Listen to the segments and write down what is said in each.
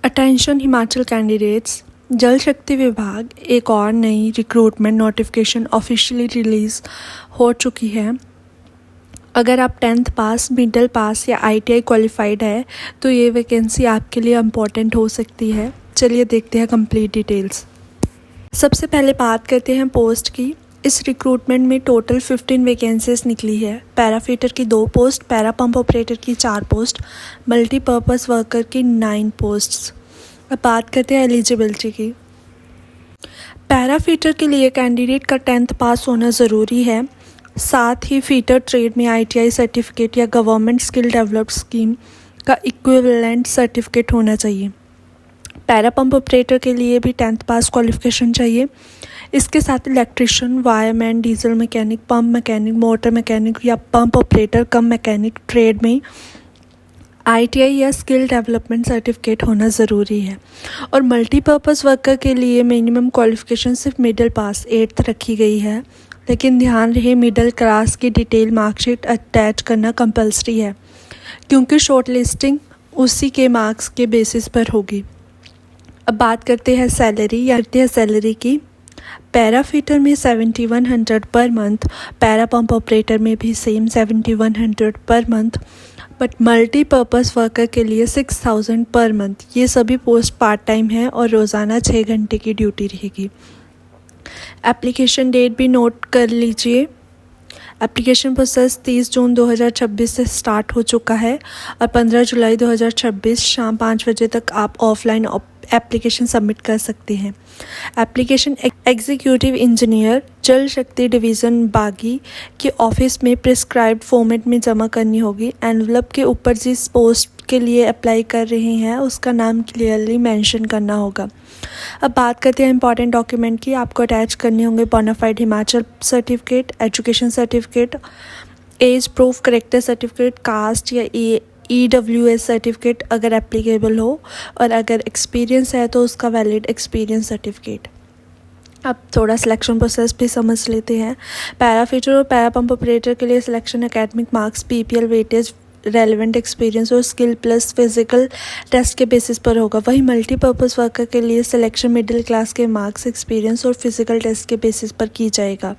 Attention Himachal candidates, जल शक्ति विभाग एक और नई रिक्रूटमेंट नोटिफिकेशन ऑफिशियली रिलीज़ हो चुकी है। अगर आप 10th पास, मिडिल पास या ITI क्वालिफाइड है तो ये वैकेंसी आपके लिए इम्पॉर्टेंट हो सकती है। चलिए देखते हैं कंप्लीट डिटेल्स। सबसे पहले बात करते हैं पोस्ट की। इस रिक्रूटमेंट में टोटल 15 वैकेंसीज निकली है। पैराफिटर की 2 पोस्ट, पैरा पंप ऑपरेटर की 4 पोस्ट, मल्टीपर्पज़ वर्कर की 9 पोस्ट्स। अब बात करते हैं एलिजिबिलिटी की। पैराफिटर के लिए कैंडिडेट का 10th पास होना ज़रूरी है। साथ ही फीटर ट्रेड में ITI सर्टिफिकेट या गवर्नमेंट स्किल डेवलप्ड स्कीम का इक्विवेलेंट सर्टिफिकेट होना चाहिए। पैरा पंप ऑपरेटर के लिए भी 10th पास क्वालिफिकेशन चाहिए। इसके साथ electrician, wireman, diesel mechanic, pump mechanic, motor mechanic या pump operator cum mechanic trade में ITI या स्किल डेवलपमेंट सर्टिफिकेट होना ज़रूरी है। और मल्टीपर्पज़ वर्कर के लिए मिनिमम क्वालिफिकेशन सिर्फ मिडिल पास 8th रखी गई है, लेकिन ध्यान रहे मिडिल क्लास की डिटेल मार्कशीट अटैच करना कंपलसरी है, क्योंकि शॉर्ट लिस्टिंग उसी के मार्क्स के बेसिस पर होगी। अब बात करते हैं सैलरी की। पैराफिटर में 7100 per month, para pump operator में भी same 7100 per month, but multipurpose worker के लिए 6000 पर मंथ। ये सभी पोस्ट पार्ट टाइम है और रोज़ाना 6 घंटे की ड्यूटी रहेगी। एप्लीकेशन डेट भी नोट कर लीजिए। एप्लीकेशन प्रोसेस 30 जून 2026 से स्टार्ट हो चुका है और 15 जुलाई 2026 शाम 5 बजे तक आप ऑफलाइन एप्लीकेशन सबमिट कर सकते हैं। एप्लीकेशन एग्जीक्यूटिव इंजीनियर जल शक्ति डिवीज़न बागी के ऑफिस में प्रिस्क्राइब्ड फॉर्मेट में जमा करनी होगी। एनवलप के ऊपर जिस पोस्ट के लिए अप्लाई कर रहे हैं उसका नाम क्लियरली मेंशन करना होगा। अब बात करते हैं इंपॉर्टेंट डॉक्यूमेंट की। आपको अटैच करने होंगे bonafide Himachal certificate, education certificate, age proof character certificate, caste या EWS सर्टिफिकेट अगर एप्लीकेबल हो, और अगर एक्सपीरियंस है तो उसका वैलिड एक्सपीरियंस सर्टिफिकेट। अब थोड़ा सिलेक्शन प्रोसेस भी समझ लेते हैं। पैराफिटर और पैरा पंप ऑपरेटर के लिए selection academic marks, PPL weightage, relevant experience और स्किल प्लस फिजिकल टेस्ट के बेसिस पर होगा। वहीं मल्टीपर्पज़ वर्कर के लिए सिलेक्शन मिडिल क्लास के मार्क्स, एक्सपीरियंस और फिजिकल टेस्ट के बेसिस पर की जाएगा।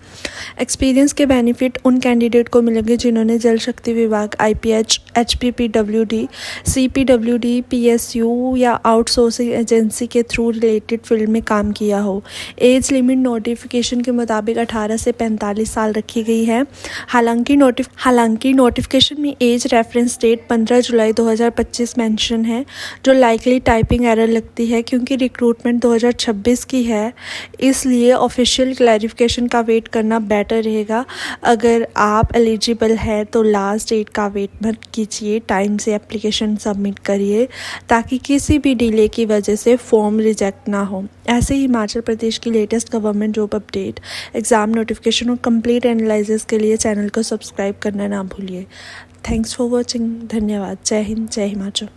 एक्सपीरियंस के बेनिफिट उन कैंडिडेट को मिलेंगे जिन्होंने जल शक्ति विभाग, IPH, HPPWD, CPWD, PSU या आउटसोर्सिंग एजेंसी के थ्रू रिलेटेड फील्ड में काम किया हो। एज लिमिट नोटिफिकेशन के मुताबिक 18 से 45 साल रखी गई है। हालांकि नोटिफिकेशन में एज रेफरेंस डेट 15 जुलाई 2025 मेंशन है, जो लाइकली टाइपिंग एरर लगती है क्योंकि रिक्रूटमेंट 2026 की है। इसलिए ऑफिशियल क्लैरिफिकेशन का वेट करना बेटर रहेगा। अगर आप एलिजिबल है तो लास्ट डेट का वेट मत कीजिए, टाइम से एप्लीकेशन सबमिट करिए ताकि किसी भी डिले की वजह से फॉर्म रिजेक्ट ना हो। ऐसे ही हिमाचल प्रदेश की latest government job update, exam notification और कंप्लीट एनालिसिस के लिए चैनल को सब्सक्राइब करना ना भूलिए। Thanks for watching. धन्यवाद। जय हिंद, जय हिमाचल।